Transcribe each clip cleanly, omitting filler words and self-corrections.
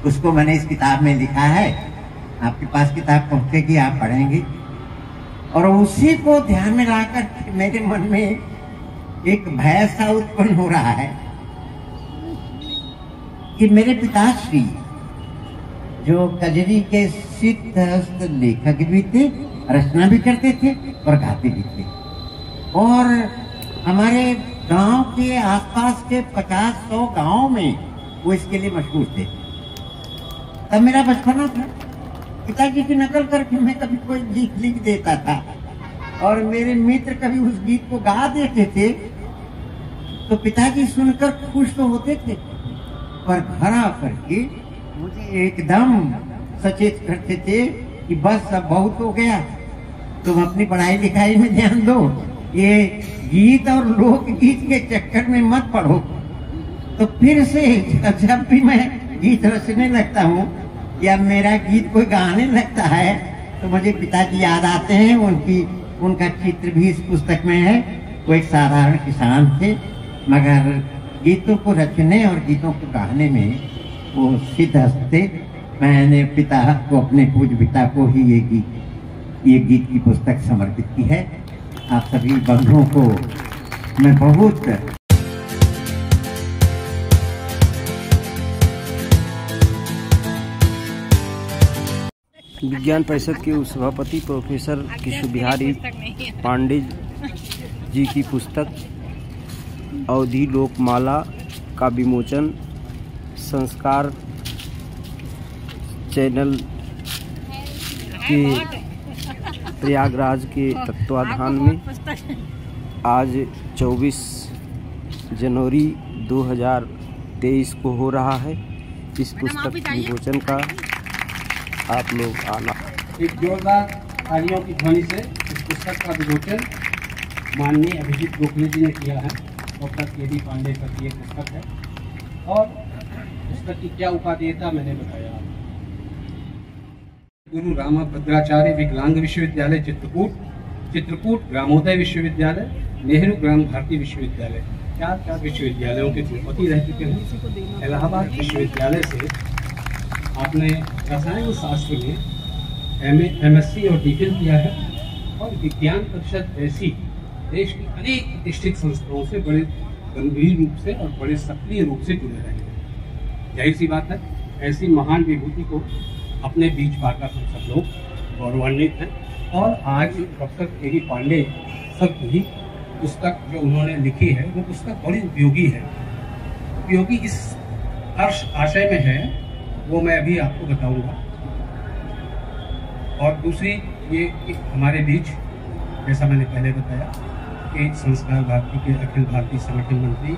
उसको मैंने इस किताब में लिखा है। आपके पास किताब पहुंचेगी, आप पढ़ेंगी। और उसी को ध्यान में लाकर मेरे मन में एक भय सा उत्पन्न हो रहा है कि मेरे पिताश्री जो कजरी के सिद्धहस्त लेखक भी थे, रचना भी करते थे और गाते भी थे, और हमारे गांव के आसपास के 50-100 गांव में वो इसके लिए मशहूर थे। तब मेरा बचपना था, पिताजी की नकल करके मैं कभी कोई गीत लिख देता था और मेरे मित्र कभी उस गीत को गा देते थे तो पिताजी सुनकर खुश तो होते थे, पर घर आकर के मुझे एकदम सचेत करते थे कि बस अब बहुत हो गया, तुम अपनी पढ़ाई लिखाई में ध्यान दो, ये गीत और लोकगीत के चक्कर में मत पढ़ो। तो फिर से जब भी मैं गीत रचने लगता हूँ या मेरा गीत कोई गाने लगता है तो मुझे पिताजी याद आते हैं। उनका चित्र भी इस पुस्तक में है। वो एक साधारण किसान थे, मगर गीतों को रचने और गीतों को गाने में वो सिद्धहस्त थे। मैंने पिता को, अपने पूज्य पिता को ही ये गीत की पुस्तक समर्पित की है। आप सभी बंधुओं को मैं बहुत विज्ञान परिषद के सभापति प्रोफेसर किशोर बिहारी पांडे जी की पुस्तक अवधि लोकमाला का विमोचन संस्कार चैनल के प्रयागराज के तत्वाधान में आज 24 जनवरी 2023 को हो रहा है। इस पुस्तक विमोचन का आप लोग आना। एक जोरदार तालियों की ध्वनि से इस पुस्तक का विमोचन माननीय अभिजीत गोखले जी ने किया है। Doctor KD. पांडे का ये पुस्तक है और पुस्तक की क्या उपादेयता मैंने बताया। गुरु रामभद्राचार्य विकलांग विश्वविद्यालय चित्रकूट ग्रामोदय विश्वविद्यालय, नेहरू ग्राम भारती विश्वविद्यालय, चार विश्वविद्यालयों के कुलपति रह चुके हैं। इलाहाबाद विश्वविद्यालय से आपने रसायन शास्त्र में MSc और DPhil किया है और विज्ञान परिषद ऐसी देश की अनेक प्रतिष्ठित संस्थाओं से बड़े गंभीर रूप से और बड़े सक्रिय रूप से जुड़े रहे हैं। जाहिर सी बात है, ऐसी महान विभूति को अपने बीच पाकर हम सब लोग गौरवान्वित हैं। और आज डॉक्टर के.डी. पांडे सब की पुस्तक जो उन्होंने लिखी है वो पुस्तक बड़ी उपयोगी है। उपयोगी इस हर्ष आशय में है, वो मैं अभी आपको बताऊंगा। और दूसरी ये कि हमारे बीच, जैसा मैंने पहले बताया, कि संस्कार भारती के अखिल भारतीय संगठन मंत्री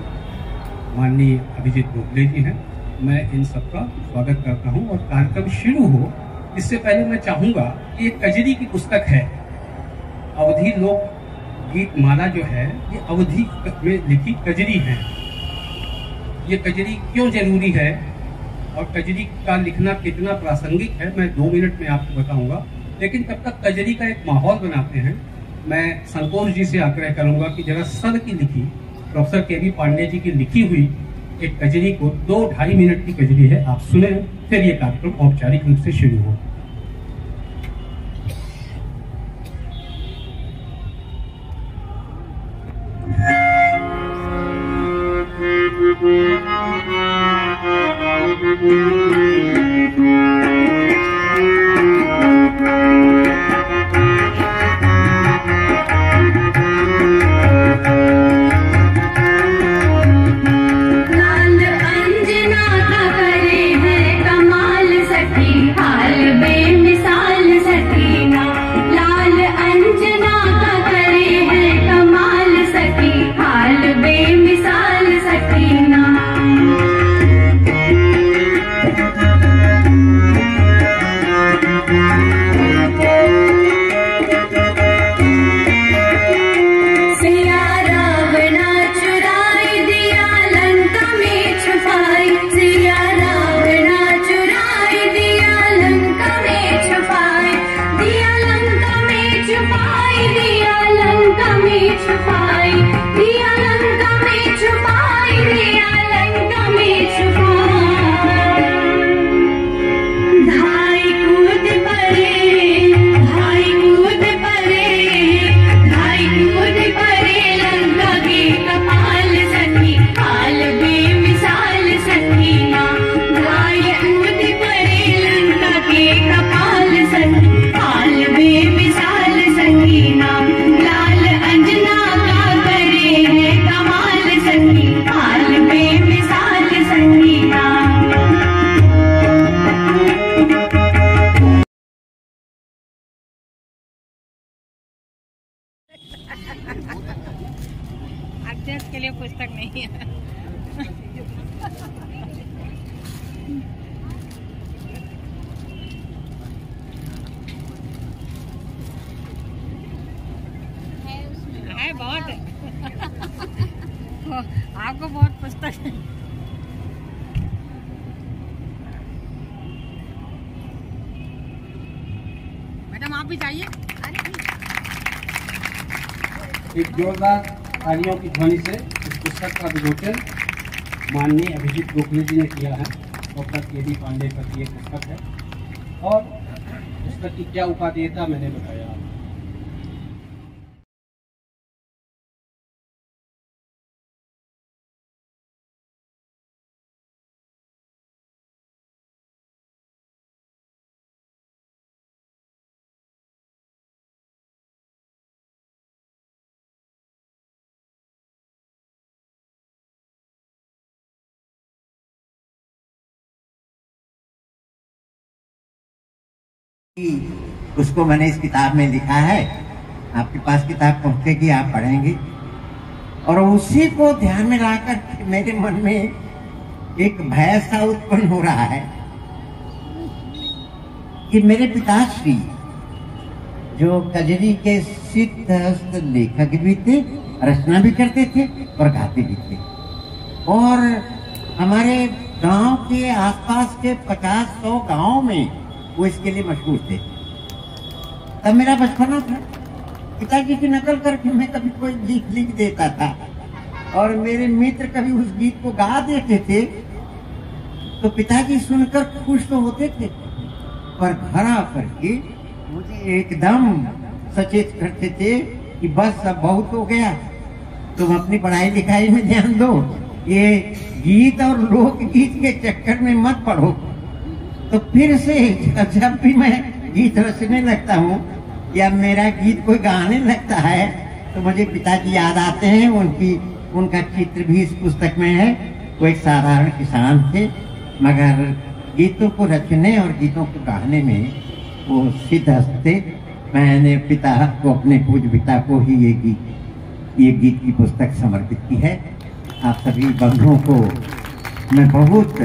माननीय अभिजीत गोखले जी हैं। मैं इन सबका स्वागत करता हूं और कार्यक्रम शुरू हो इससे पहले मैं चाहूंगा कि एक कजरी की पुस्तक है, अवधि लोक गीत माला जो है, ये अवधि में लिखी कजरी है। ये कजरी क्यों जरूरी है और कजरी का लिखना कितना प्रासंगिक है, मैं 2 मिनट में आपको बताऊंगा। लेकिन तब तक कजरी का एक माहौल बनाते हैं। मैं संतोष जी से आग्रह करूंगा कि जरा सर की लिखी, प्रोफेसर के.डी. पांडे जी की लिखी हुई एक कजरी को, 2-2.5 मिनट की कजरी है, आप सुने, फिर ये कार्यक्रम औपचारिक रूप से शुरू हो। लाल अंजना का करे है कमाल, सखी हाल तक नहीं है। है बहुत आपको बहुत पुस्तक है। मैडम आप भी चाहिए। एक जोरदार तालियों की ध्वनि से इस पुस्तक का विमोचन माननीय अभिजीत गोखले जी ने किया है। Doctor KD. पांडे पर यह पुस्तक है और पुस्तक की क्या उपादेयता मैंने बताया। उसको मैंने इस किताब में लिखा है। आपके पास किताब पहुंचेगी, आप पढ़ेंगे और उसी को ध्यान में लाकर मेरे मन में एक भय सा उत्पन्न हो रहा है कि मेरे पिताश्री जो कजरी के सिद्धहस्त लेखक भी थे, रचना भी करते थे और गाते भी थे और हमारे गांव के आसपास के 50-100 गांव में वो इसके लिए मशहूर थे। तब मेरा बचपना था, पिताजी की नकल करके मैं कभी कोई गीत लिख देता था और मेरे मित्र कभी उस गीत को गा देते थे तो पिताजी सुनकर खुश तो होते थे, पर घर आकर के मुझे एकदम सचेत करते थे कि बस अब बहुत हो गया, तुम अपनी पढ़ाई लिखाई में ध्यान दो, ये गीत और लोकगीत के चक्कर में मत पढ़ो। तो फिर से जब भी मैं गीत रचने लगता हूँ या मेरा गीत कोई गाने लगता है तो मुझे पिताजी याद आते हैं। उनका चित्र भी इस पुस्तक में है। वो एक साधारण किसान थे मगर गीतों को रचने और गीतों को गाने में वो सिद्धहस्त थे। मैंने पिता को, अपने पूज्य पिता को ही ये गीत की पुस्तक समर्पित की है। आप सभी बंधुओं को मैं बहुत,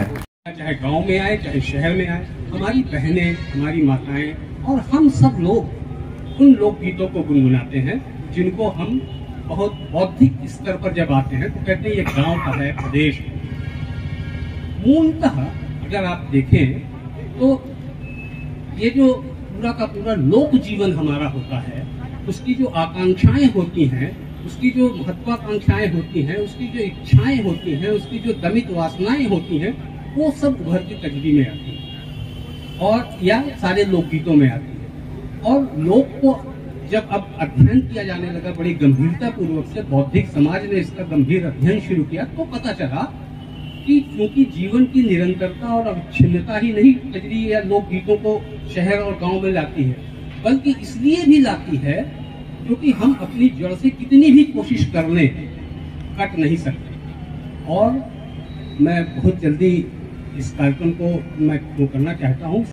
चाहे गांव में आए चाहे शहर में आए, हमारी बहनें, हमारी माताएं और हम सब लोग उन लोकगीतों को गुनगुनाते हैं जिनको हम बहुत बौद्धिक स्तर पर जब आते हैं तो कहते हैं ये गांव का है, प्रदेश। मूलतः अगर आप देखें तो ये जो पूरा का पूरा लोक जीवन हमारा होता है, उसकी जो आकांक्षाएं होती हैं, उसकी जो महत्वाकांक्षाएं होती हैं, उसकी जो इच्छाएं होती हैं, उसकी जो दमित वासनाएं होती हैं, वो सब उभर के कजरी में आती है और या सारे लोकगीतों में आती है। और लोक को जब अब अध्ययन किया जाने लगा बड़ी गंभीरता पूर्वक से, बौद्धिक समाज ने इसका गंभीर अध्ययन शुरू किया, तो पता चला कि क्योंकि जीवन की निरंतरता और अविच्छिन्नता ही नहीं कजरी या लोकगीतों को शहर और गांव में लाती है, बल्कि इसलिए भी लाती है क्योंकि हम अपनी जड़ से कितनी भी कोशिश कर लें कट नहीं सकते। और मैं बहुत जल्दी इस कार्यक्रम को मैं वो करना चाहता हूँ।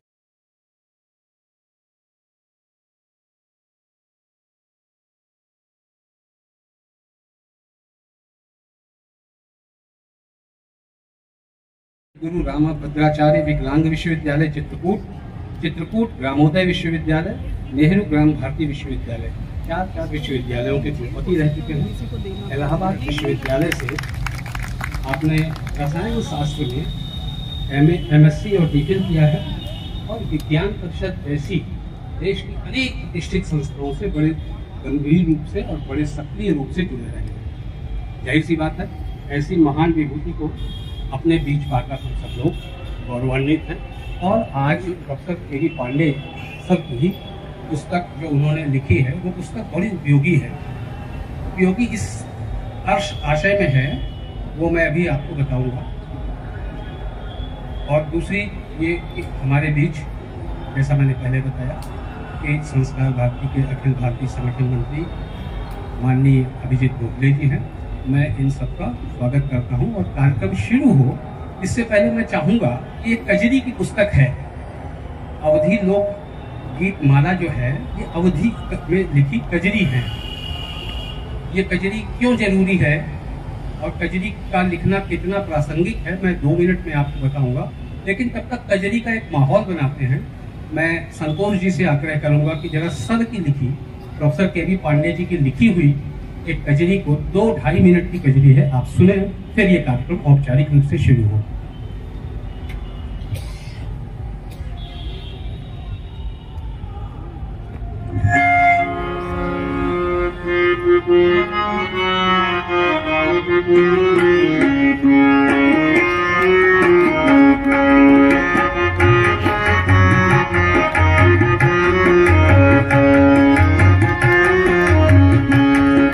गुरु रामभद्राचार्य विकलांग विश्वविद्यालय चित्रकूट, ग्रामोदय विश्वविद्यालय, नेहरू ग्राम भारती विश्वविद्यालय, चार विश्वविद्यालयों के कुलपति रह चुके हैं। इलाहाबाद विश्वविद्यालय से आपने रसायन शास्त्र में MSc और DPhil किया है और विज्ञान परिषद जैसी देश की अनेक प्रतिष्ठित संस्थाओं से बड़े गंभीर रूप से और बड़े सक्रिय रूप से जुड़े रहे हैं। जाहिर सी बात है, ऐसी महान विभूति को अपने बीच पाकर हम सब लोग गौरवान्वित हैं। और आज डॉक्टर के.डी. पांडे सब की पुस्तक जो उन्होंने लिखी है वो पुस्तक बड़ी उपयोगी है। उपयोगी इस आशय में है वो मैं अभी आपको बताऊंगा। और दूसरी ये कि हमारे बीच, जैसा मैंने पहले बताया, कि संस्कार भारती के अखिल भारतीय संगठन मंत्री माननीय अभिजीत गोखले जी हैं। मैं इन सबका स्वागत करता हूं। और कार्यक्रम शुरू हो इससे पहले मैं चाहूँगा कि ये कजरी की पुस्तक है, अवधी लोक गीत माला जो है ये अवधी में लिखी कजरी है। ये कजरी क्यों जरूरी है और कजरी का लिखना कितना प्रासंगिक है मैं 2 मिनट में आपको बताऊंगा, लेकिन तब तक कजरी का एक माहौल बनाते हैं। मैं संतोष जी से आग्रह करूंगा कि जरा सर की लिखी प्रोफेसर के.बी. पांडे जी की लिखी हुई एक कजरी को 2-2.5 मिनट की कजरी है, आप सुने, फिर ये कार्यक्रम औपचारिक रूप से शुरू हो।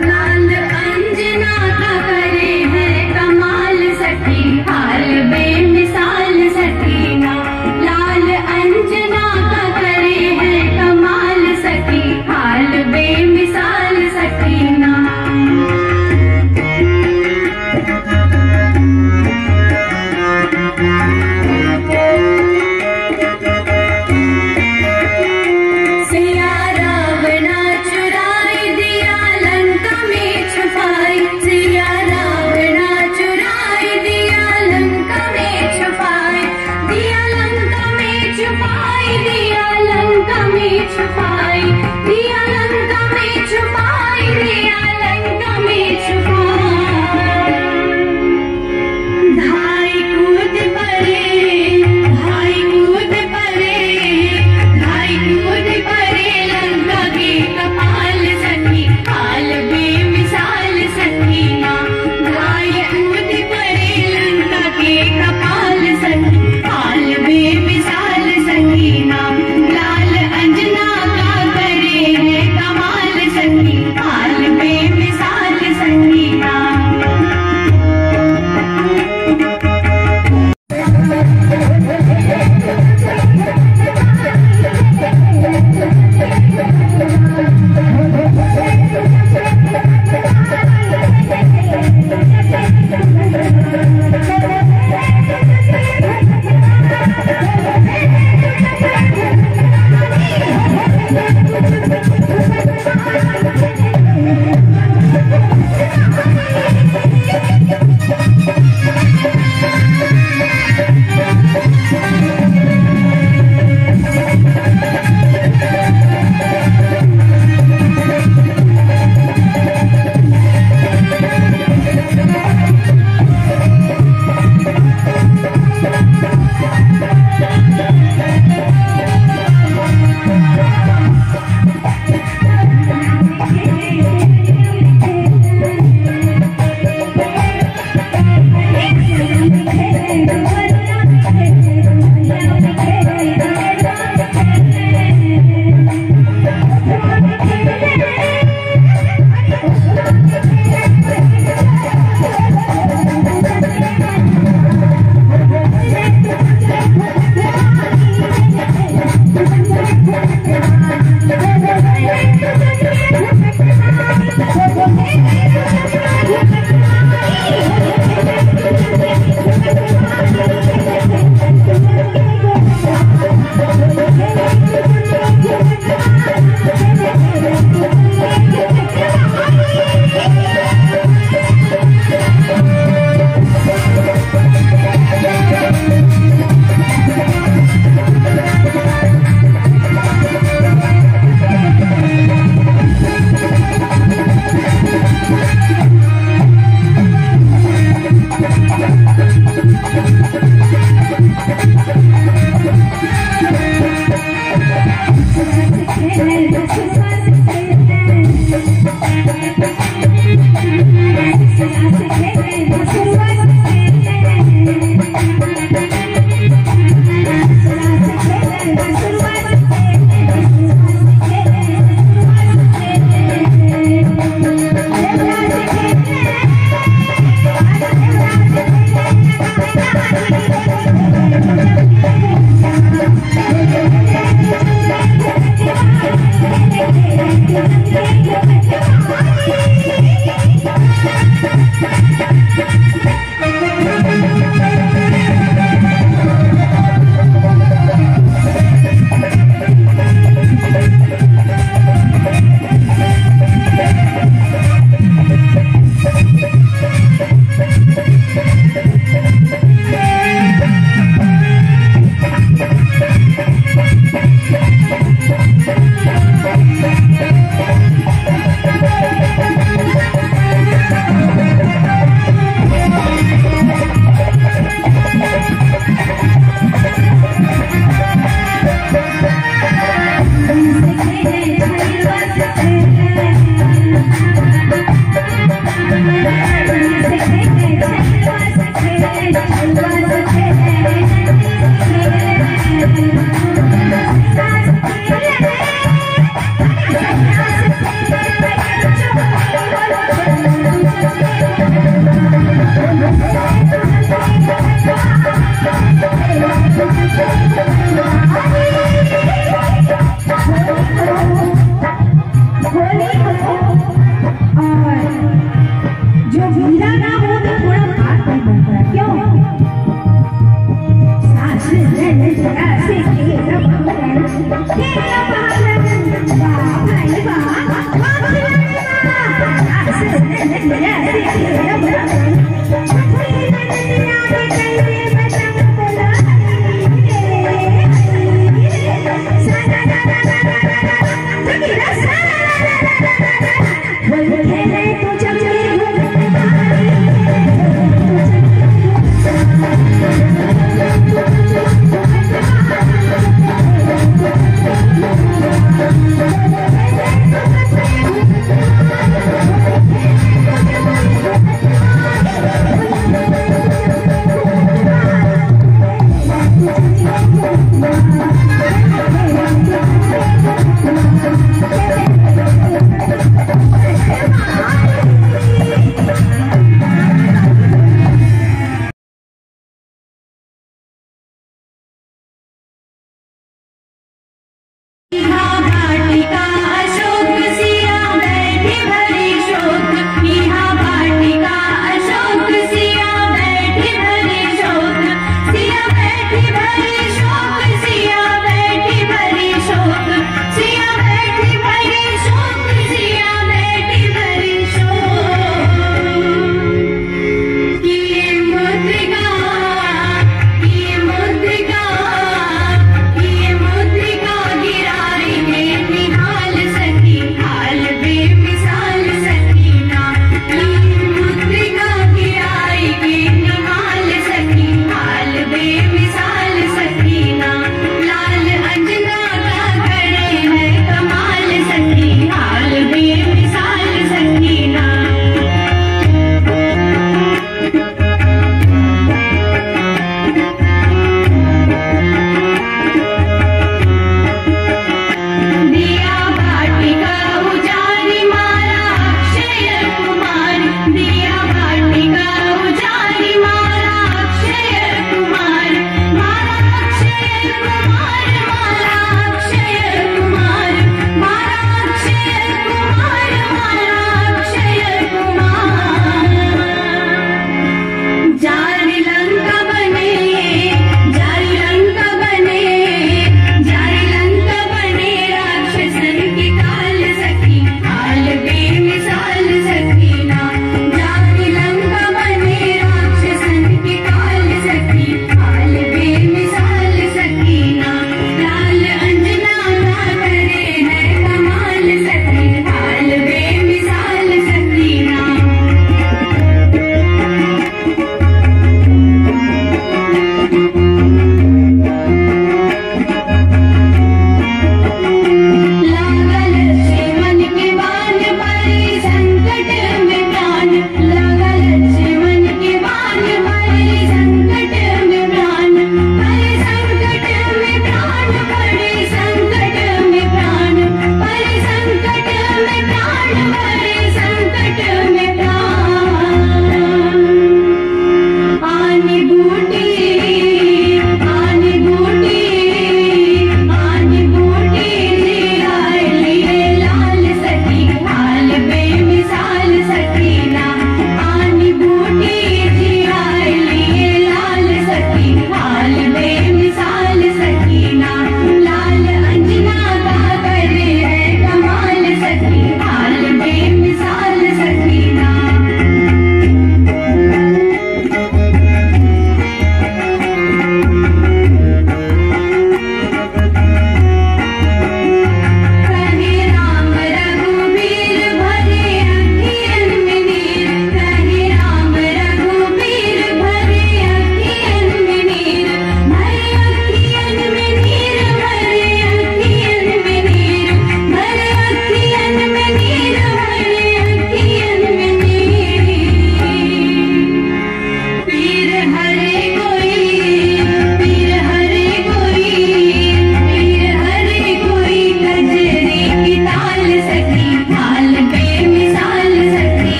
लाल अंजना का करे है कमाल, सखी हाल बे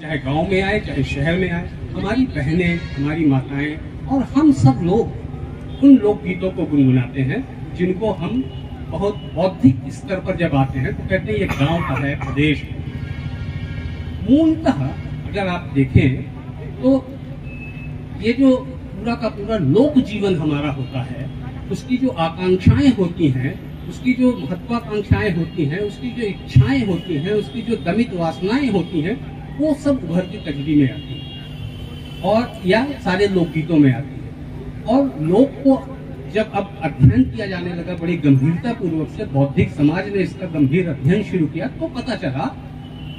चाहे गांव में आए चाहे शहर में आए, हमारी बहनें, हमारी माताएं और हम सब लोग उन लोकगीतों को गुनगुनाते हैं जिनको हम बहुत बौद्धिक स्तर पर जब आते हैं तो कहते हैं ये गांव का है, प्रदेश है। मूलतः अगर आप देखें तो ये जो पूरा का पूरा लोक जीवन हमारा होता है, उसकी जो आकांक्षाएं होती हैं, उसकी जो महत्वाकांक्षाएं होती हैं, उसकी जो इच्छाएं होती हैं, उसकी जो दमित वासनाएं होती हैं, वो सब उभरती तजरी में आती है और या सारे लोकगीतों में आती है। और लोक को जब अब अध्ययन किया जाने लगा बड़ी गंभीरता पूर्वक से, बौद्धिक समाज ने इसका गंभीर अध्ययन शुरू किया, तो पता चला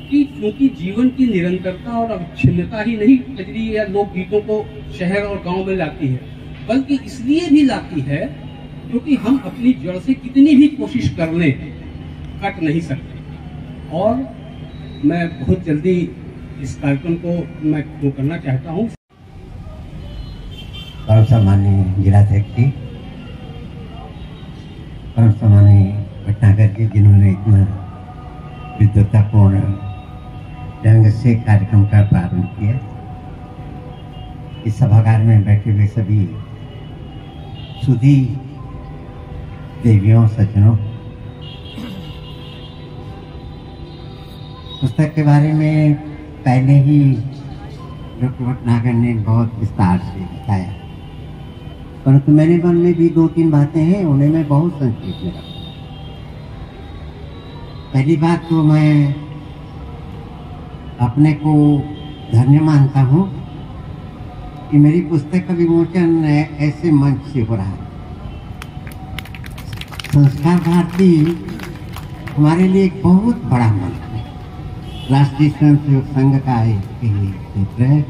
कि क्योंकि जीवन की निरंतरता और अविच्छिन्नता ही नहीं कजरी या लोकगीतों को शहर और गांव में लाती है, बल्कि इसलिए भी लाती है क्योंकि हम अपनी जड़ से कितनी भी कोशिश कर लें कट नहीं सकते। और मैं बहुत जल्दी इस कार्यक्रम को मैं शुरू करना चाहता हूँ। परम सम्माननीय जिलाध्यक्ष जी, परम सम्माननीय भटनागर जी, जिन्होंने इतना विद्वतापूर्ण ढंग से कार्यक्रम का प्रारंभ किया। इस सभागार में बैठे हुए सभी सुधी देवियों, सज्जनों, पुस्तक के बारे में पहले ही डॉक्टर भटनागर ने बहुत विस्तार से बताया, परंतु मेरे मन में भी 2-3 बातें हैं, उन्हें मैं बहुत संक्षेप में रखूंगा। पहली बात तो मैं अपने को धन्य मानता हूँ कि मेरी पुस्तक का विमोचन ऐसे मंच से हो रहा है। संस्कार भारती हमारे लिए एक बहुत बड़ा मंच है। राष्ट्रीय स्वयंसेवक संघ का एक क्षेत्र है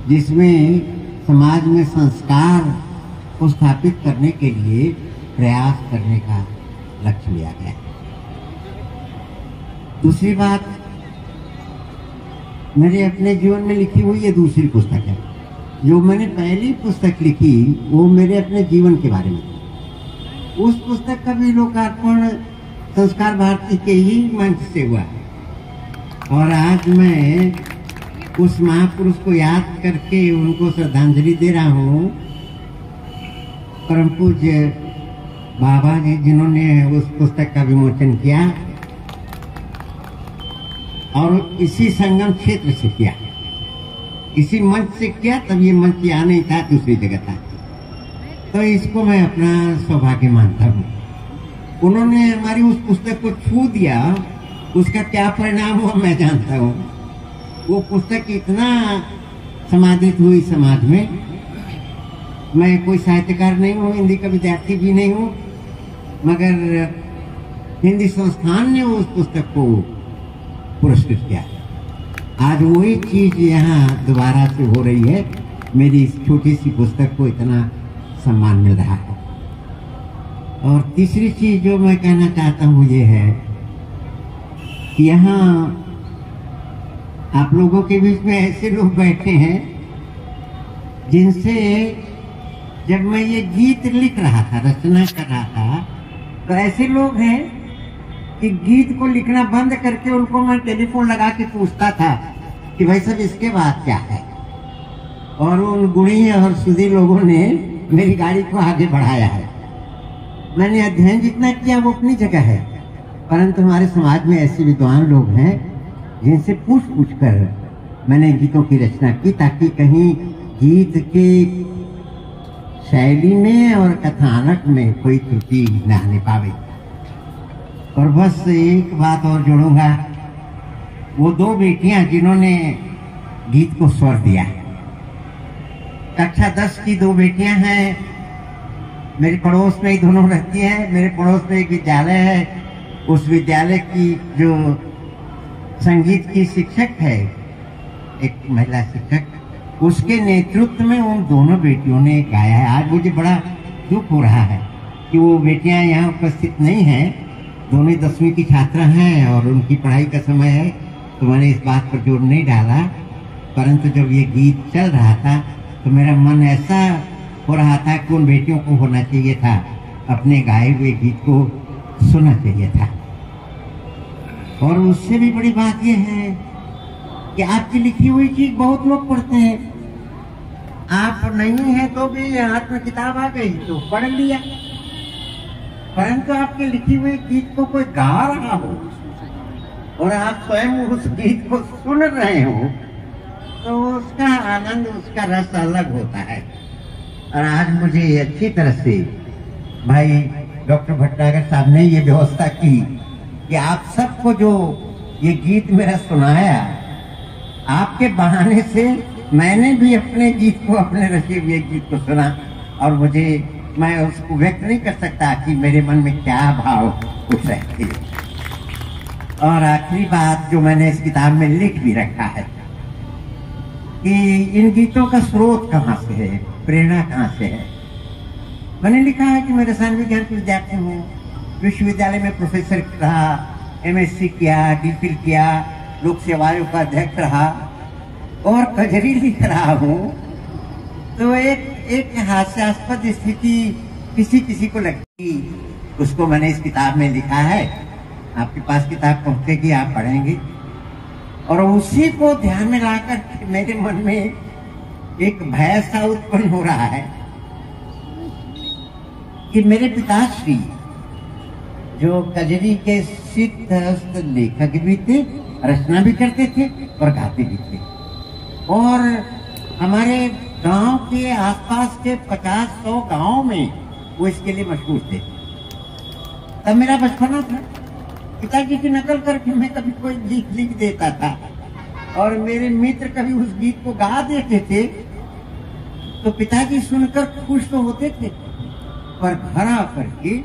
जिसमें समाज में संस्कार को स्थापित करने के लिए प्रयास करने का लक्ष्य लिया गया है। दूसरी बात, मेरे अपने जीवन में लिखी हुई ये दूसरी पुस्तक है। जो मैंने पहली पुस्तक लिखी वो मेरे अपने जीवन के बारे में, उस पुस्तक का भी लोकार्पण संस्कार भारती के ही मंच से हुआ है। और आज मैं उस महापुरुष को याद करके उनको श्रद्धांजलि दे रहा हूँ। परम पूज्य बाबा जी जिन्होंने उस पुस्तक का विमोचन किया और इसी संगम क्षेत्र से किया, इसी मंच से किया। तब ये मंच यहाँ नहीं था, दूसरी जगह था, तो इसको मैं अपना सौभाग्य मानता हूँ। उन्होंने हमारी उस पुस्तक को छू दिया, उसका क्या परिणाम हुआ मैं जानता हूँ। वो पुस्तक इतना समाधित हुई समाज में। मैं कोई साहित्यकार नहीं हूँ, हिंदी का विद्यार्थी भी नहीं हूँ, मगर हिंदी संस्थान ने उस पुस्तक को पुरस्कृत किया। आज वही चीज यहाँ दोबारा से हो रही है। मेरी इस छोटी सी पुस्तक को इतना सम्मान मिल रहा है। और तीसरी चीज जो मैं कहना चाहता हूँ ये है कि यहाँ आप लोगों के बीच में ऐसे लोग बैठे हैं जिनसे जब मैं ये गीत लिख रहा था, रचना कर रहा था, तो ऐसे लोग हैं कि गीत को लिखना बंद करके उनको मैं टेलीफोन लगा के पूछता था कि भाई साहब इसके बाद क्या है। और उन गुणी और सुधी लोगों ने मेरी गाड़ी को आगे बढ़ाया है। मैंने अध्ययन जितना किया वो अपनी जगह है, परंतु हमारे समाज में ऐसे विद्वान लोग हैं जिनसे पूछ कर मैंने गीतों की रचना की, ताकि कहीं गीत की शैली में और कथानक में कोई त्रुटि न आने पावे। और बस एक बात और जोड़ूंगा, वो 2 बेटियां जिन्होंने गीत को स्वर दिया, कक्षा 10 की 2 बेटियां हैं, मेरे पड़ोस में ही दोनों रहती हैं। मेरे पड़ोस में एक विद्यालय है, उस विद्यालय की जो संगीत की शिक्षक है, एक महिला शिक्षक, उसके नेतृत्व में उन दोनों बेटियों ने गाया है। आज मुझे बड़ा दुख हो रहा है कि वो बेटियां यहाँ उपस्थित नहीं हैं। दोनों 10वीं की छात्रा हैं और उनकी पढ़ाई का समय है, तो मैंने इस बात पर जोर नहीं डाला। परंतु जब ये गीत चल रहा था तो मेरा मन ऐसा हो रहा था कि उन बेटियों को होना चाहिए था, अपने गाए हुए गीत को सुनना चाहिए था। और उससे भी बड़ी बात यह है कि आपकी लिखी हुई चीज बहुत लोग पढ़ते हैं। आप नहीं है तो भी हाथ में किताब आ गई तो पढ़ लिया, परंतु आपकी लिखी हुई गीत को कोई गा रहा हो और आप स्वयं उस गीत को सुन रहे हो तो उसका आनंद, उसका रस अलग होता है। और आज मुझे अच्छी तरह से भाई डॉक्टर भटनागर साहब ने ये व्यवस्था की कि आप सबको जो ये गीत मेरा सुनाया, आपके बहाने से मैंने भी अपने गीत को, अपने रचे हुए गीत को सुना और मैं उसको व्यक्त नहीं कर सकता कि मेरे मन में क्या भाव उठ रहे थे। और आखिरी बात जो मैंने इस किताब में लिख भी रखा है कि इन गीतों का स्रोत कहाँ से है, प्रेरणा कहाँ से है। मैंने लिखा है कि मैं रसायन विज्ञान के विद्यार्थी हूँ, विश्वविद्यालय में प्रोफेसर रहा, MSc किया, DPhil किया, लोक सेवा आयोग का अध्यक्ष रहा और कजरी लिख रहा हूँ। तो एक हास्यास्पद स्थिति किसी को लगती, उसको मैंने इस किताब में लिखा है। आपके पास किताब पहुंचेगी, आप पढ़ेंगे और उसी को ध्यान में लाकर मेरे मन में एक भय सा उत्पन्न हो रहा है कि मेरे पिताश्री जो कजरी के सिद्धहस्त लेखक भी थे, रचना भी करते थे और गाते भी थे और हमारे गांव के आसपास के 50-100 गांव में वो इसके लिए मशहूर थे। तब मेरा बचपना था, पिताजी की नकल करके मैं कभी कोई गीत लिख देता था और मेरे मित्र कभी उस गीत को गा देते थे तो पिताजी सुनकर खुश तो होते थे, पर घर आकर के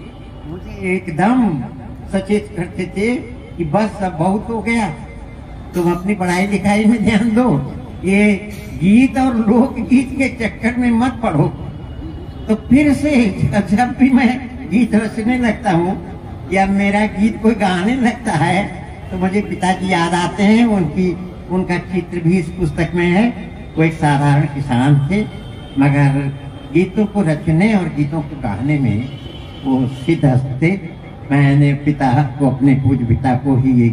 मुझे एकदम सचेत करते थे कि बस अब बहुत हो गया, तुम अपनी पढ़ाई लिखाई में ध्यान दो, ये गीत और लोकगीत के चक्कर में मत पढ़ो। तो फिर से जब भी मैं गीत रचने लगता हूँ या मेरा गीत कोई गाने लगता है तो मुझे पिताजी याद आते हैं। उनका चित्र भी इस पुस्तक में है। वो एक साधारण किसान थे मगर गीतों को रचने और गीतों को गाने में वो सिद्धहस्त थे। मैंने पिता को, अपने पूज्य पिता को ही ये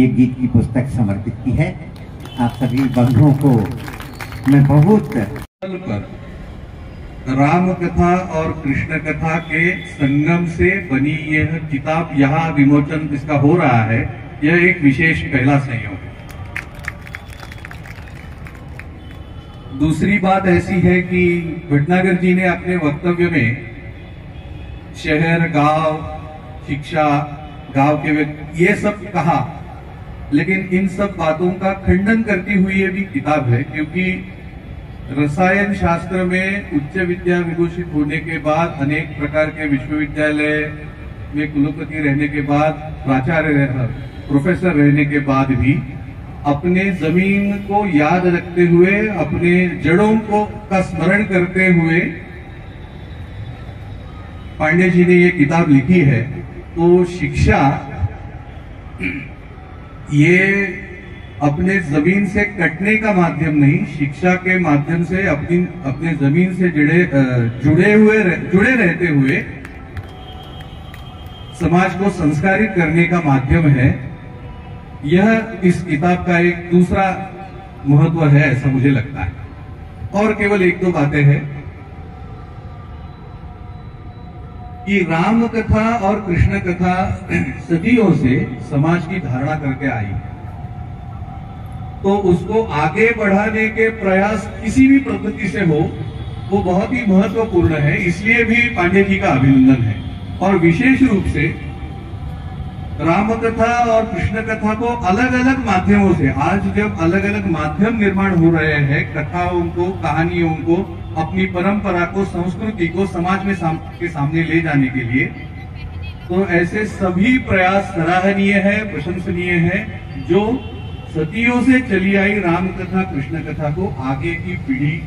गीत की पुस्तक समर्पित की है। आप सभी बंधुओं को मैं बहुत राम कथा और कृष्ण कथा के संगम से बनी यह किताब, यहाँ विमोचन इसका हो रहा है, यह एक विशेष पहला संयोग है। दूसरी बात ऐसी है कि भटनागर जी ने अपने वक्तव्य में शहर, गांव, शिक्षा, गांव के व्यक्ति, ये सब कहा, लेकिन इन सब बातों का खंडन करती हुई ये भी किताब है, क्योंकि रसायन शास्त्र में उच्च विद्या विभूषित होने के बाद, अनेक प्रकार के विश्वविद्यालय में कुलपति रहने के बाद, प्राचार्य प्रोफेसर रहने के बाद भी अपने जमीन को याद रखते हुए, अपने जड़ों का स्मरण करते हुए पांडे जी ने ये किताब लिखी है। तो शिक्षा ये अपने जमीन से कटने का माध्यम नहीं, शिक्षा के माध्यम से अपने जमीन से जुड़े रहते हुए समाज को संस्कारित करने का माध्यम है। यह इस किताब का एक दूसरा महत्व है, ऐसा मुझे लगता है। और केवल एक दो बातें हैं कि राम कथा और कृष्ण कथा सदियों से समाज की धारणा करके आई है, तो उसको आगे बढ़ाने के प्रयास किसी भी पद्धति से हो वो बहुत ही महत्वपूर्ण है। इसलिए भी पांडे जी का अभिनंदन है। और विशेष रूप से राम कथा और कृष्ण कथा को अलग अलग माध्यमों से, आज जब अलग अलग माध्यम निर्माण हो रहे हैं, कथाओं को, कहानियों को, अपनी परंपरा को, संस्कृति को समाज में के सामने ले जाने के लिए, तो ऐसे सभी प्रयास सराहनीय है, प्रशंसनीय है, जो सदियों से चली आई राम कथा कृष्ण कथा को आगे की पीढ़ी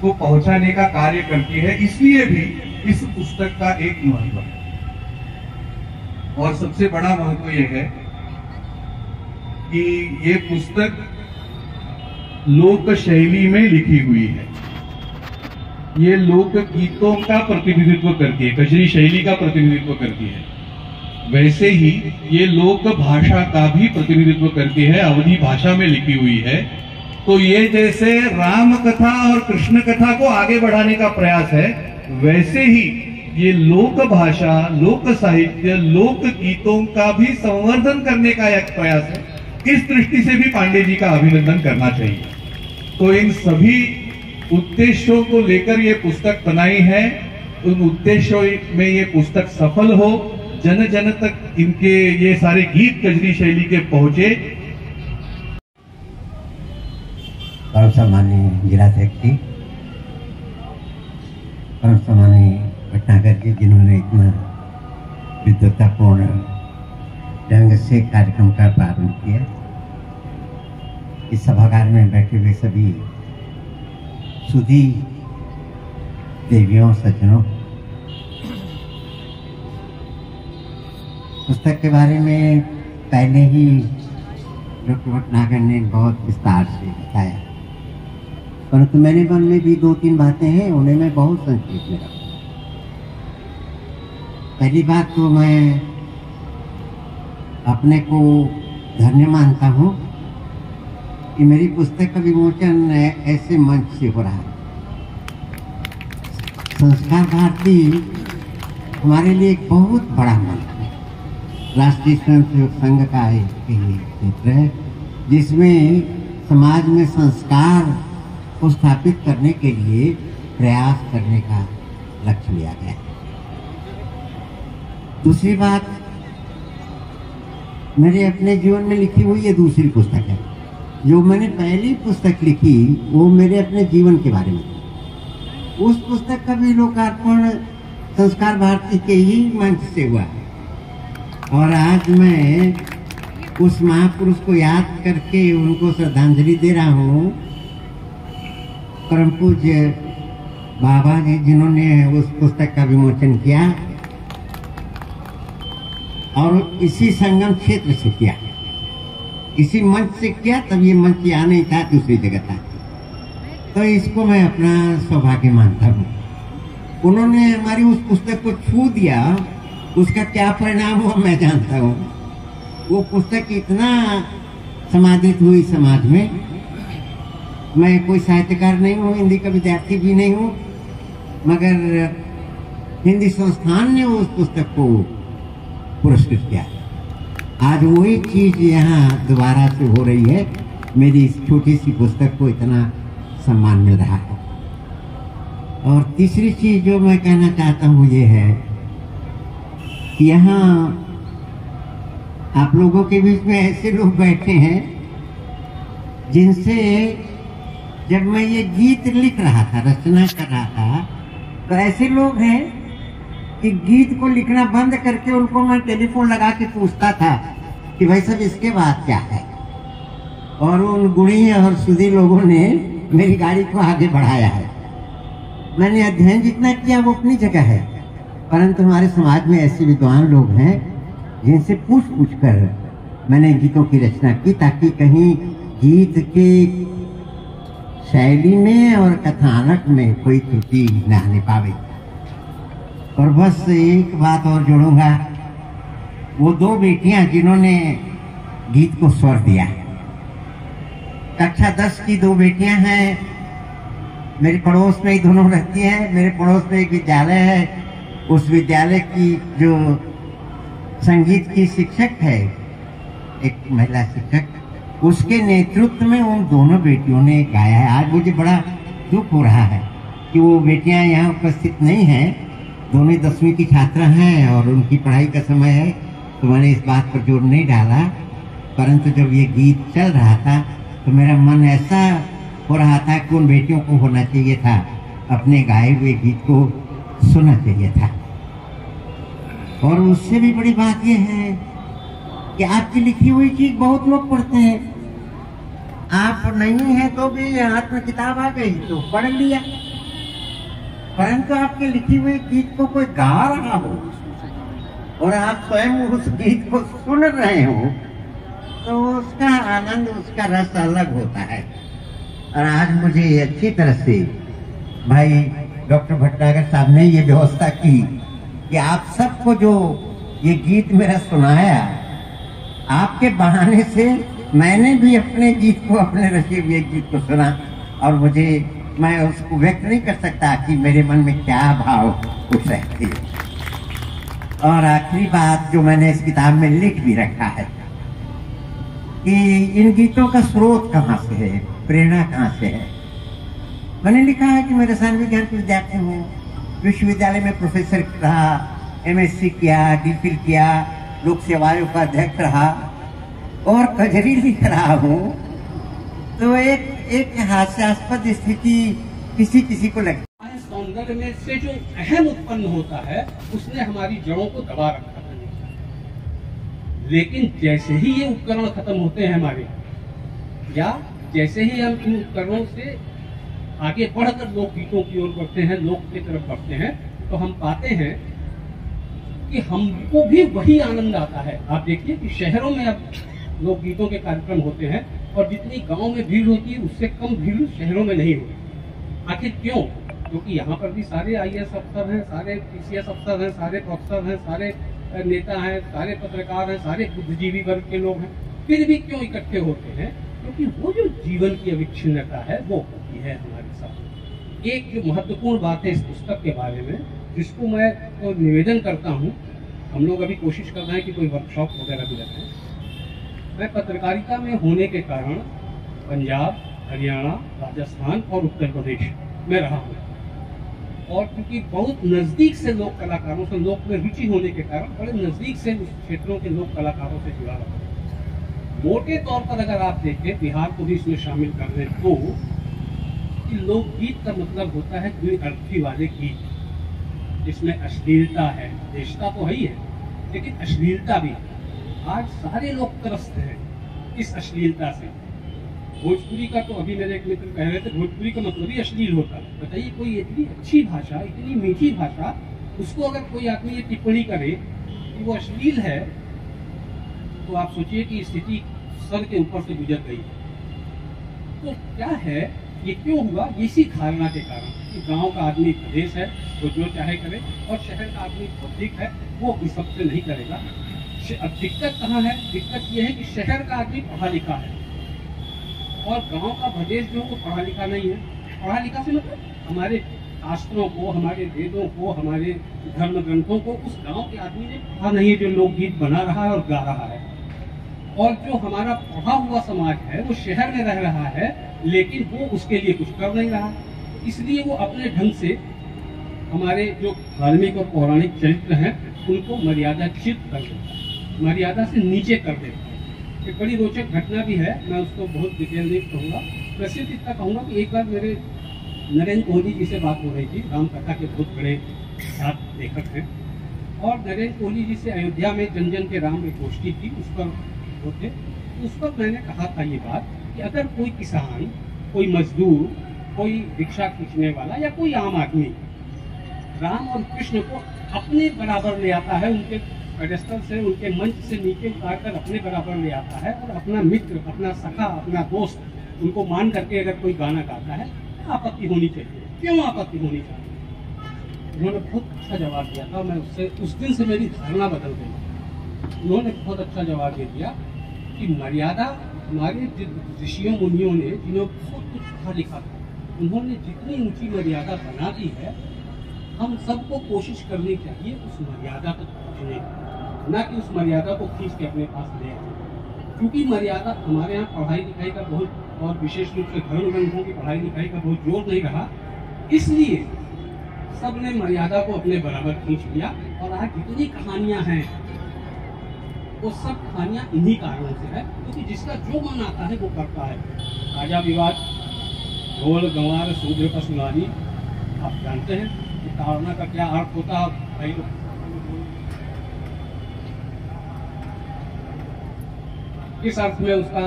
को पहुंचाने का कार्य करती है। इसलिए भी इस पुस्तक का एक महत्व है। और सबसे बड़ा महत्व यह है कि ये पुस्तक लोक शैली में लिखी हुई है। ये लोक गीतों का प्रतिनिधित्व करती है, कजरी शैली का प्रतिनिधित्व करती है। वैसे ही ये लोक भाषा का भी प्रतिनिधित्व करती है, अवधी भाषा में लिखी हुई है। तो ये जैसे राम कथा और कृष्ण कथा को आगे बढ़ाने का प्रयास है, वैसे ही ये लोक भाषा, लोक साहित्य, लोक गीतों का भी संवर्धन करने का एक प्रयास है। इस दृष्टि से भी पांडे जी का अभिनंदन करना चाहिए। तो इन सभी उद्देश्यों को लेकर ये पुस्तक बनाई है। उन उद्देश्यों में ये पुस्तक सफल हो, जन जन तक इनके ये सारे गीत कजरी शैली के पहुंचे। परम सम्माननीय जिलाध्यक्ष जी, परम सम्माननीय भटनागर जी, जिन्होंने इतना विद्वतापूर्ण ढंग से कार्यक्रम का प्रारंभ किया। इस सभागार में बैठे हुए सभी सुधी देवियों, सज्जनों, पुस्तक के बारे में पहले ही डॉक्टर भटनागर ने बहुत विस्तार से बताया, परंतु मेरे मन में भी 2-3 बातें हैं, उन्हें मैं बहुत संक्षेप में रखूं। पहली बात तो मैं अपने को धन्य मानता हूं कि मेरी पुस्तक का विमोचन ऐसे मंच से हो रहा है। संस्कार भारती हमारे लिए एक बहुत बड़ा मंच है। राष्ट्रीय स्वयंसेवक संघ का एक क्षेत्र है जिसमें समाज में संस्कार को स्थापित करने के लिए प्रयास करने का लक्ष्य लिया गया है। दूसरी बात, मेरे अपने जीवन में लिखी हुई ये दूसरी पुस्तक है। जो मैंने पहली पुस्तक लिखी वो मेरे अपने जीवन के बारे में थी। उस पुस्तक का भी लोकार्पण संस्कार भारती के ही मंच से हुआ है और आज मैं उस महापुरुष को याद करके उनको श्रद्धांजलि दे रहा हूँ। परम पूज्य बाबा जी जिन्होंने उस पुस्तक का विमोचन किया और इसी संगम क्षेत्र से किया, इसी मंच से किया, तब ये मंच यहाँ नहीं था, दूसरी जगह था। तो इसको मैं अपना सौभाग्य मानता हूँ। उन्होंने हमारी उस पुस्तक को छू दिया, उसका क्या परिणाम हुआ मैं जानता हूँ। वो पुस्तक इतना समादित हुई समाज में। मैं कोई साहित्यकार नहीं हूँ, हिंदी का विद्यार्थी भी नहीं हूँ, मगर हिंदी संस्थान ने उस पुस्तक को पुरस्कृत किया। आज वही चीज यहाँ दोबारा से हो रही है। मेरी इस छोटी सी पुस्तक को इतना सम्मान मिल रहा है। और तीसरी चीज जो मैं कहना चाहता हूँ ये है कि यहाँ आप लोगों के बीच में ऐसे लोग बैठे हैं जिनसे जब मैं ये गीत लिख रहा था, रचना कर रहा था, तो ऐसे लोग हैं कि गीत को लिखना बंद करके उनको मैं टेलीफोन लगा के पूछता था कि भाई साहब इसके बाद क्या है। और उन गुणी और सुधी लोगों ने मेरी गाड़ी को आगे बढ़ाया है। मैंने अध्ययन जितना किया वो अपनी जगह है, परंतु हमारे समाज में ऐसे विद्वान लोग हैं जिनसे पूछ कर मैंने गीतों की रचना की, ताकि कहीं गीत के शैली में और कथानक में कोई त्रुटि न आने पावे। और बस एक बात और जोड़ूंगा, वो 2 बेटियां जिन्होंने गीत को स्वर दिया, कक्षा 10 की 2 बेटियां हैं, मेरे पड़ोस में ही दोनों रहती हैं। मेरे पड़ोस में एक विद्यालय है, उस विद्यालय की जो संगीत की शिक्षक है, एक महिला शिक्षक, उसके नेतृत्व में उन दोनों बेटियों ने गाया है। आज मुझे बड़ा दुख हो रहा है कि वो बेटियां यहाँ उपस्थित नहीं हैं। दोनों 10वीं की छात्रा हैं और उनकी पढ़ाई का समय है, तो मैंने इस बात पर जोर नहीं डाला। परंतु जब ये गीत चल रहा था तो मेरा मन ऐसा हो रहा था कि उन बेटियों को होना चाहिए था, अपने गाए हुए गीत को सुनना चाहिए था। और उससे भी बड़ी बात यह है कि आपकी लिखी हुई चीज बहुत लोग पढ़ते हैं। आप नहीं है तो भी हाथ में किताब आ गई तो पढ़ लिया, परंतु आपके लिखी हुई गीत को कोई गा रहा हो और आप स्वयं उस गीत को सुन रहे हो तो उसका आनंद, उसका रस अलग होता है। और आज मुझे अच्छी तरह से भाई डॉक्टर भटनागर साहब ने ये व्यवस्था की कि आप सबको जो ये गीत मेरा सुनाया, आपके बहाने से मैंने भी अपने गीत को, अपने रचे हुए गीत को सुना, और मुझे, मैं उसको व्यक्त नहीं कर सकता कि मेरे मन में क्या भाव उठ रहे थे। और आखिरी बात जो मैंने इस किताब में लिख भी रखा है कि इन गीतों का स्रोत कहाँ से है, प्रेरणा कहाँ से है। मैंने लिखा है कि मैं रसायन विज्ञान के विद्यार्थी हूँ, विश्वविद्यालय में प्रोफेसर रहा, MSc किया, DPhil किया, लोक सेवाओं का अध्यक्ष रहा, और कजरी लिख रहा हूँ। तो एक हास्यास्पद स्थिति किसी को लगती है। सौंदर्य में से जो अहम उत्पन्न होता है उसने हमारी जड़ों को दबा रखा है, लेकिन जैसे ही ये उपकरण खत्म होते हैं हमारे, या जैसे ही हम इन उपकरणों से आगे बढ़कर लोकगीतों की ओर बढ़ते हैं, लोक की तरफ बढ़ते हैं, तो हम पाते हैं कि हमको भी वही आनंद आता है। आप देखिए कि शहरों में अब लोकगीतों के कार्यक्रम होते हैं, और जितनी गांव में भीड़ होती है उससे कम भीड़ शहरों में नहीं होती। आखिर क्यों? क्योंकि यहाँ पर भी सारे IAS अफसर हैं, सारे PCS अफसर हैं, सारे प्रोफेसर हैं, सारे नेता हैं, सारे पत्रकार हैं, सारे बुद्धिजीवी वर्ग के लोग हैं। फिर भी क्यों इकट्ठे होते हैं? क्योंकि वो जो जीवन की अविच्छिन्नता है वो होती है हमारे साथ। एक जो महत्वपूर्ण बात है इस पुस्तक के बारे में, जिसको मैं तो निवेदन करता हूँ, हम लोग अभी कोशिश कर रहे हैं कि कोई वर्कशॉप वगैरह भी रखें। मैं पत्रकारिता में होने के कारण पंजाब, हरियाणा, राजस्थान और उत्तर प्रदेश में रहा हूँ, और क्योंकि बहुत नजदीक से लोक कलाकारों से, लोक में रुचि होने के कारण बड़े नजदीक से उस क्षेत्रों के लोक कलाकारों से जुड़ा रहा हूँ। मोटे तौर पर अगर आप देखें, बिहार को भी इसमें शामिल कर दें, तो कि लोकगीत का मतलब होता है द्विअर्थी वाले गीत, जिसमें अश्लीलता है, देशता तो है ही है, लेकिन अश्लीलता भी है। आज सारे लोग त्रस्त हैं इस अश्लीलता से। भोजपुरी का तो अभी मेरे एक मित्र कह रहे थे, भोजपुरी का मतलब ही अश्लील होता है। बताइए, कोई इतनी अच्छी भाषा, इतनी मीठी भाषा, उसको अगर कोई आदमी ये टिप्पणी करे कि वो अश्लील है, तो आप सोचिए कि स्थिति सर के ऊपर से गुजर गई। तो क्या है, ये क्यों हुआ? इसी धारणा के कारण कि गांव का आदमी प्रदेश है, वो जो चाहे करे, और शहर का आदमी पब्लिक है, वो इस सब से नहीं करेगा। अब दिक्कत कहाँ है? दिक्कत ये है कि शहर का आदमी पढ़ा लिखा है, और गांव का प्रदेश जो वो पढ़ा लिखा नहीं है। पढ़ा लिखा से मतलब हमारे शास्त्रों को, हमारे वेदों को, हमारे धर्म ग्रंथों को उस गांव के आदमी ने पढ़ा नहीं है, जो लोकगीत बना रहा है और गा रहा है। और जो हमारा पढ़ा हुआ समाज है वो शहर में रह रहा है, लेकिन वो उसके लिए कुछ कर नहीं रहा, इसलिए वो अपने ढंग से हमारे जो धार्मिक और पौराणिक चरित्र हैं उनको मर्यादाच्युत कर देता है, मर्यादा से नीचे कर देता है। एक बड़ी रोचक घटना भी है, मैं उसको बहुत डिटेल नहीं कहूँगा, मैं सिर्फ इतना कहूँगा कि एक बार मेरे नरेंद्र कोहली जी से बात हो रही थी। राम कथा के बहुत बड़े ख्यात लेखक हैं, और नरेंद्र कोहली जी से अयोध्या में जन जन के राम एक गोष्ठी थी, उस पर होते, उस पर मैंने कहा था ये बात कि अगर कोई किसान, कोई मजदूर, कोई रिक्शा खींचने वाला या कोई आम आदमी राम और कृष्ण को अपने बराबर ले आता है, उनके पेडेस्टल से, उनके मंच से नीचे उतारकर अपने बराबर ले आता है, और अपना मित्र, अपना सखा, अपना दोस्त उनको मान करके अगर कोई गाना गाता है, आपत्ति होनी चाहिए। क्यों आपत्ति होनी चाहिए? उन्होंने बहुत अच्छा जवाब दिया था। मैं उससे, उस दिन से मेरी धारणा बदल गई। उन्होंने बहुत अच्छा जवाब ये दिया कि मर्यादा हमारे ऋषियों मुनियों ने, जिन्होंने बहुत कुछ पढ़ा लिखा था, उन्होंने जितनी ऊंची मर्यादा बना दी है, हम सबको कोशिश करनी चाहिए उस मर्यादा तक पहुँचने की, न कि उस मर्यादा को खींच के अपने पास ले आए। क्योंकि मर्यादा हमारे यहाँ पढ़ाई लिखाई का बहुत, और विशेष रूप से धर्म ग्रंथों की पढ़ाई लिखाई का बहुत जोर नहीं रहा, इसलिए सबने मर्यादा को अपने बराबर खींच लिया। और आज जितनी कहानियां हैं वो सब कहानियां इन्हीं कारणों से है, क्योंकि जिसका जो मन आता है वो करता है। राजा विवाद, ढोल गंवार शूद्र का सुनानी, आप जानते हैं कि ताड़ना का क्या अर्थ होता है। किस अर्थ में उसका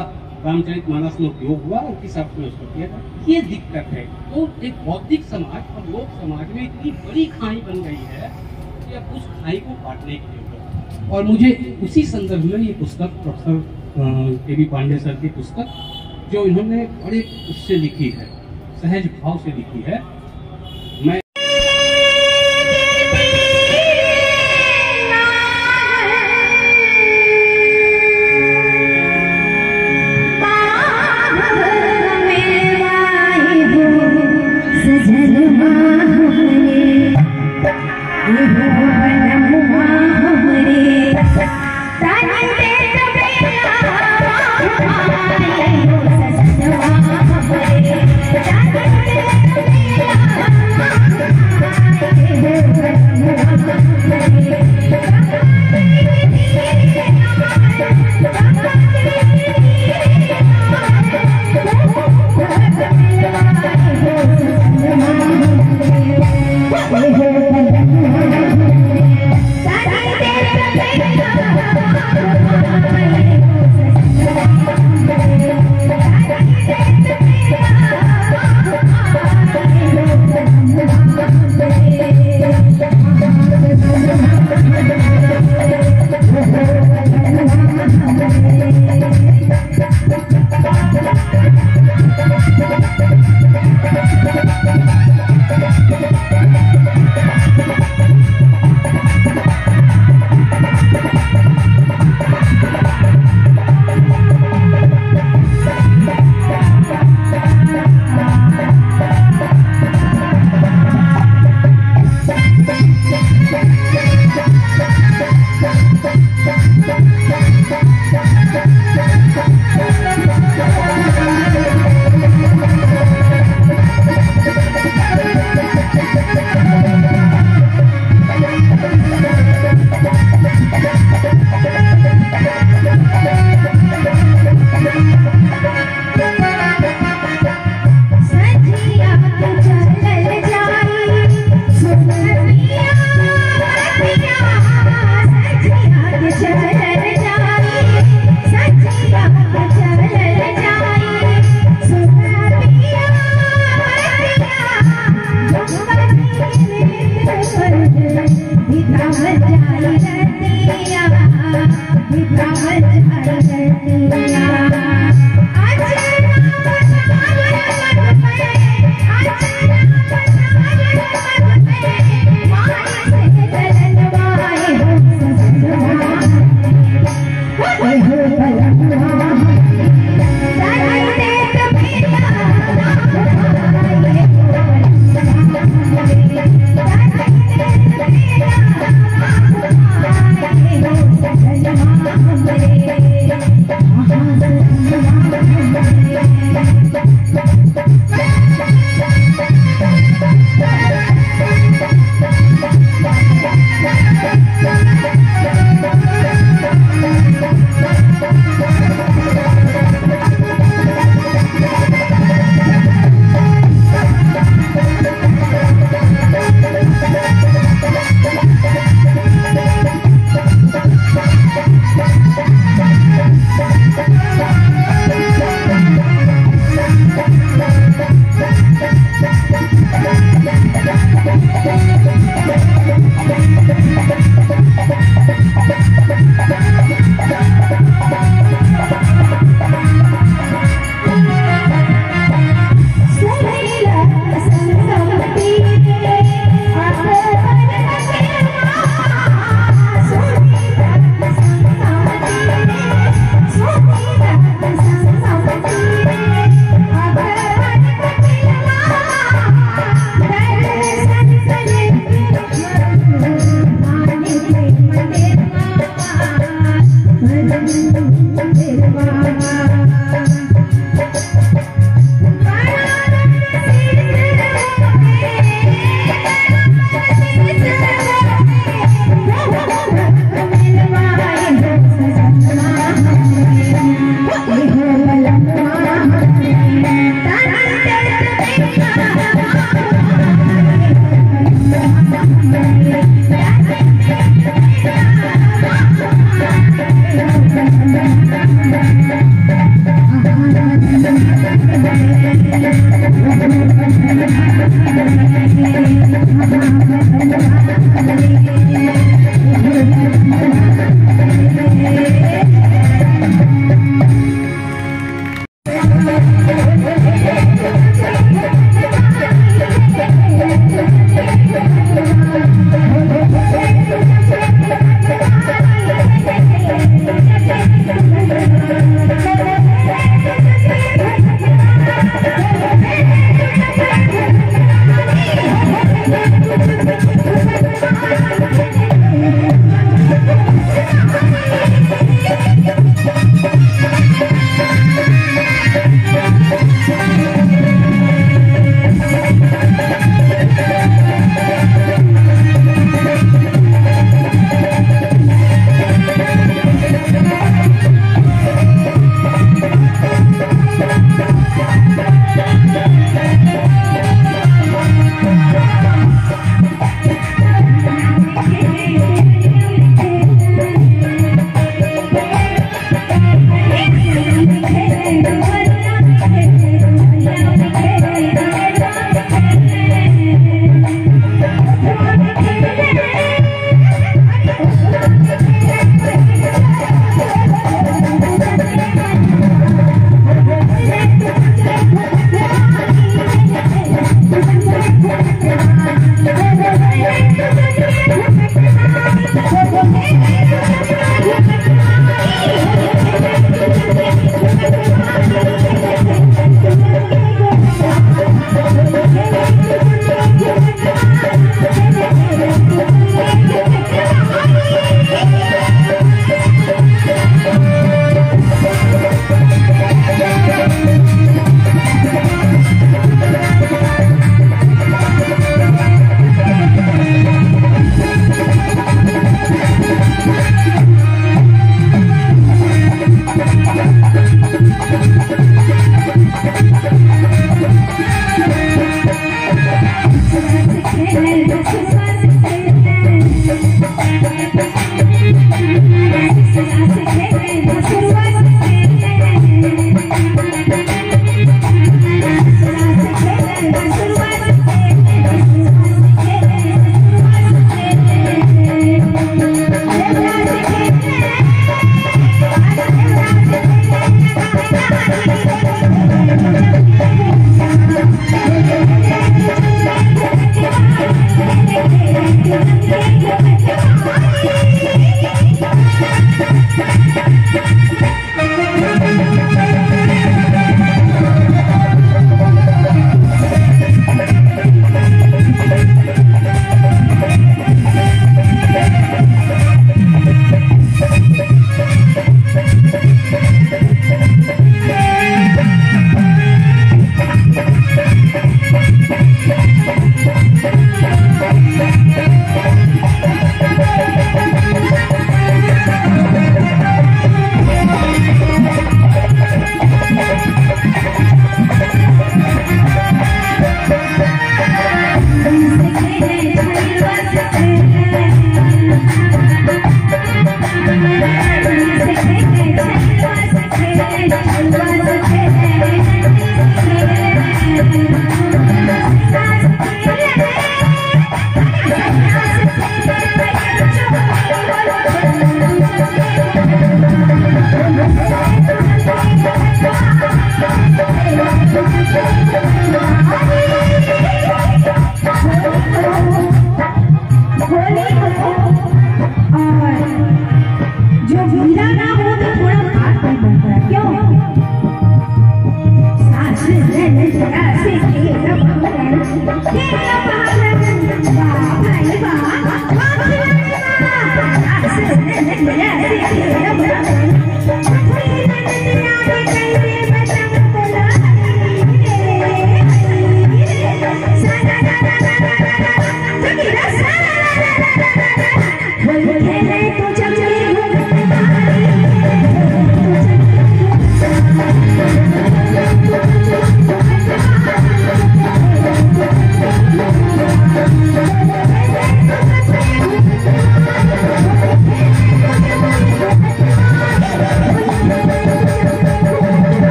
रामचरितमानस में उपयोग हुआ और किस अर्थ में उसको किया था, ये दिक्कत है। तो एक बौद्धिक समाज और लोक समाज में इतनी बड़ी खाई बन गई है कि अब उस खाई को काटने की जरूरत है। और मुझे उसी संदर्भ में ये पुस्तक, प्रोफेसर के.वी. पांडे सर की पुस्तक, जो इन्होंने बड़े उससे लिखी है, सहज भाव से लिखी है, मैं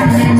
Thank you.